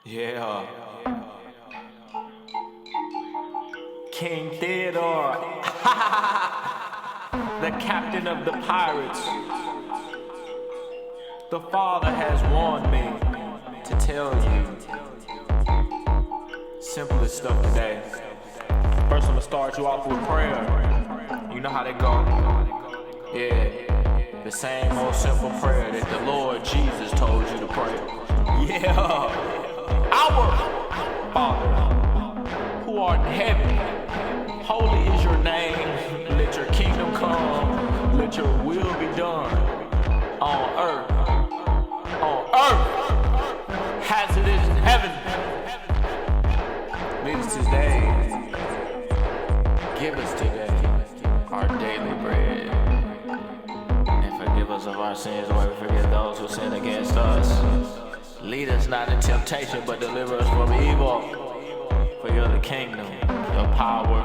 Yeah. King Theodore, the captain of the pirates. The Father has warned me to tell you simplest stuff today. First, I'm gonna start you off with prayer. You know how they go. Yeah, the same old simple prayer that the Lord Jesus told you to pray. Yeah. Our Father, who art in heaven, holy is your name. Let your kingdom come. Let your will be done on earth as it is in heaven. Lead us today. Give us today our daily bread, and forgive us of our sins, the way we forgive those who sin against us. Lead us not in temptation, but deliver us from evil. For you're the kingdom, the power,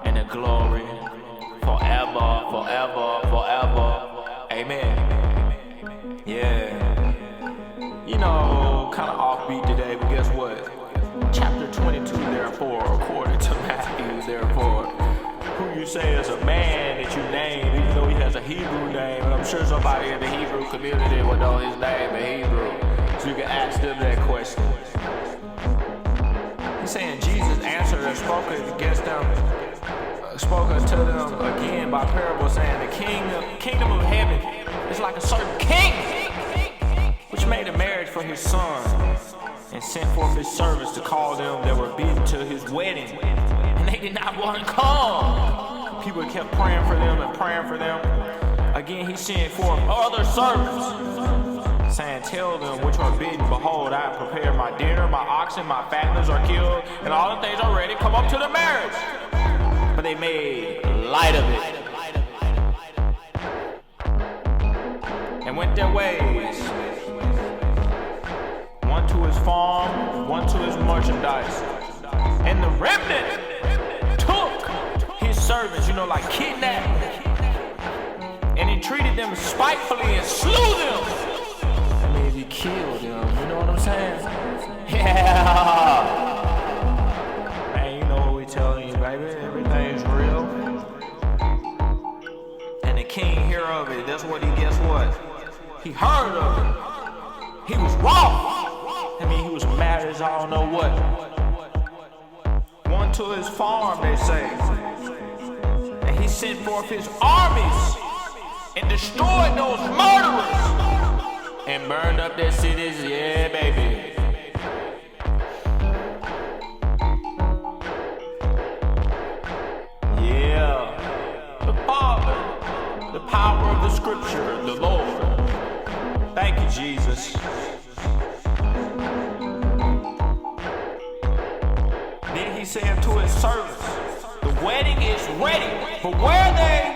and the glory, forever, forever, forever. Amen. Yeah. You know, kind of offbeat today, but guess what? Chapter 22, therefore, according to Matthew, therefore, who you say is a man that you name, even though he has a Hebrew name, and I'm sure somebody in the Hebrew community would know his name in Hebrew. So you can ask them that question. He's saying Jesus answered and spoke against them, spoken to them again by parable, saying the kingdom of heaven is like a certain king, which made a marriage for his son, and sent forth his servants to call them that were bidden to his wedding, and they did not want to come. People kept praying for them and praying for them. Again, he sent forth other servants, saying, tell them which are bidden, behold, I have prepared my dinner, my oxen, my fatteners are killed, and all the things are ready, come up to the marriage. But they made light of it and went their ways, one to his farm, one to his merchandise. And the remnant took his servants, like kidnapped, and he treated them spitefully and slew them. He killed them, you know what I'm saying? Yeah! Man, you know what we telling you, baby. Everything's real. And the king hear of it. That's what guess what? He heard of it. He was wrong. He was mad as I don't know what. One to his farm, they say. And he sent forth his armies and destroyed those murderers. And burned up their cities, yeah, baby. Yeah. The Father, the power of the Scripture, the Lord. Thank you, Jesus. Then he said to his servants, the wedding is ready, but where are they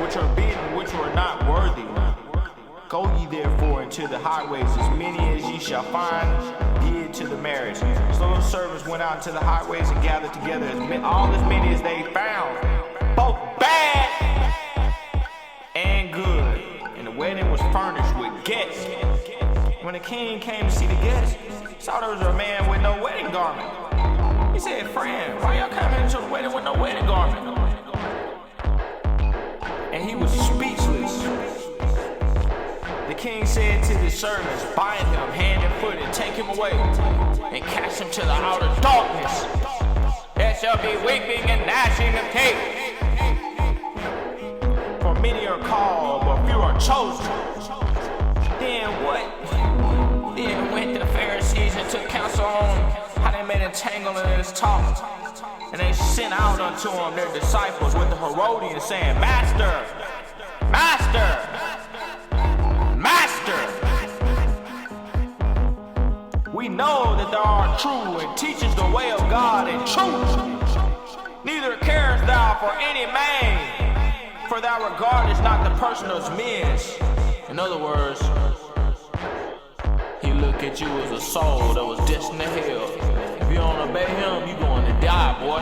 which are bidden, which were not worthy? Go ye therefore into the highways, as many as ye shall find, bid to the marriage. So those servants went out into the highways and gathered together as many as they found, both bad and good. And the wedding was furnished with guests. When the king came to see the guests, saw there was a man with no wedding garment. He said, friend, why y'all coming into the wedding with no wedding garment? And he was speechless. The king said to the servants, bind him hand and foot and take him away and cast him to the outer darkness. There shall be weeping and gnashing of teeth. For many are called, but few are chosen. Then what? Then went the Pharisees and took counsel on how they made entanglement in his talk. And they sent out unto him their disciples with the Herodians, saying, Master, Master, we know that thou art true and teachest the way of God in truth. Neither carest thou for any man, for thou regardest not the person of men. In other words, he looked at you as a soul that was destined to hell. If you don't obey him, you're going to die, boy.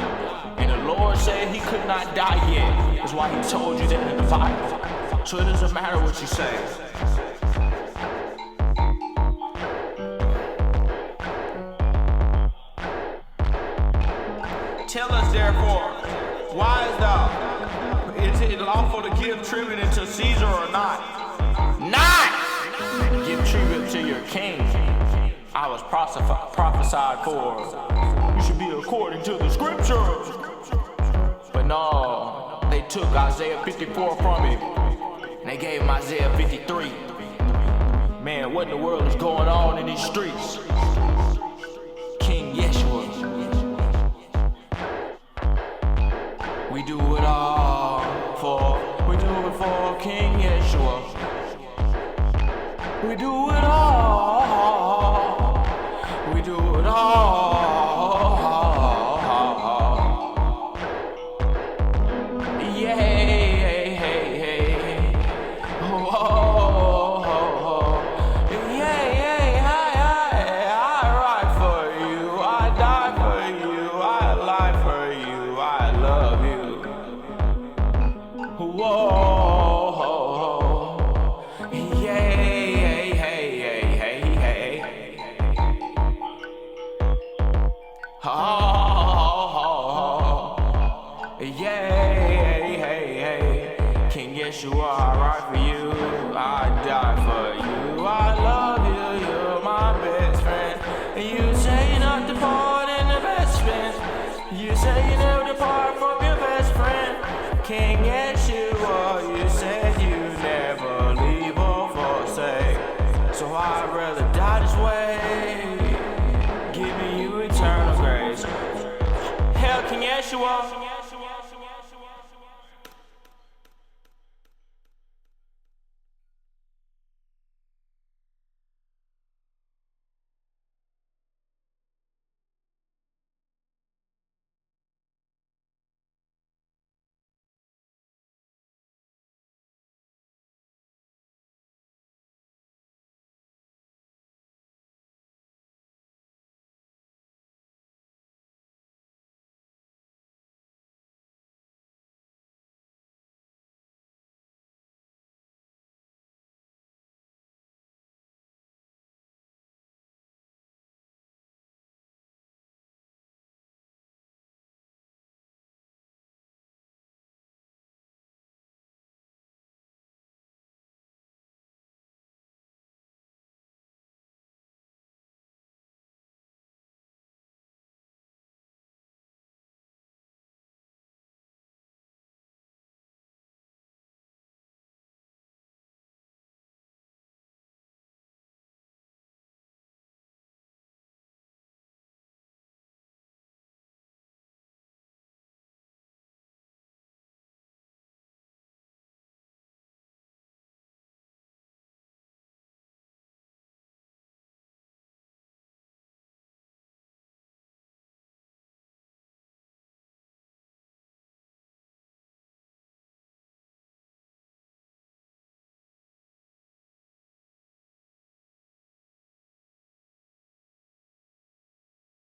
And the Lord said he could not die yet. That's why he told you that in the Bible. So it doesn't matter what you say. Tell us therefore, why is it lawful to give tribute unto Caesar or not? Not! Give tribute to your king. I was prophesied for. You should be according to the scriptures. But no, they took Isaiah 54 from him. And they gave him Isaiah 53. Man, what in the world is going on in these streets? King Yehua. We do it all for King Yehua. We do it all. We do it all. Yeah, hey, hey, hey. Whoa. Yeah, yeah, I ride for you. I die for you. I lie for you. I love you. Whoa. Yeah, hey, hey, hey, hey, hey. Oh, yeah, hey, hey, hey. King Yehua, I ride for you. I die for you. I love you. You're my best friend. You say you're not departing the best friend. You say you never depart from your best friend. King Yehua, you said you never leave or forsake. So I'd rather die this way, giving you eternal grace. Hail King Yehua.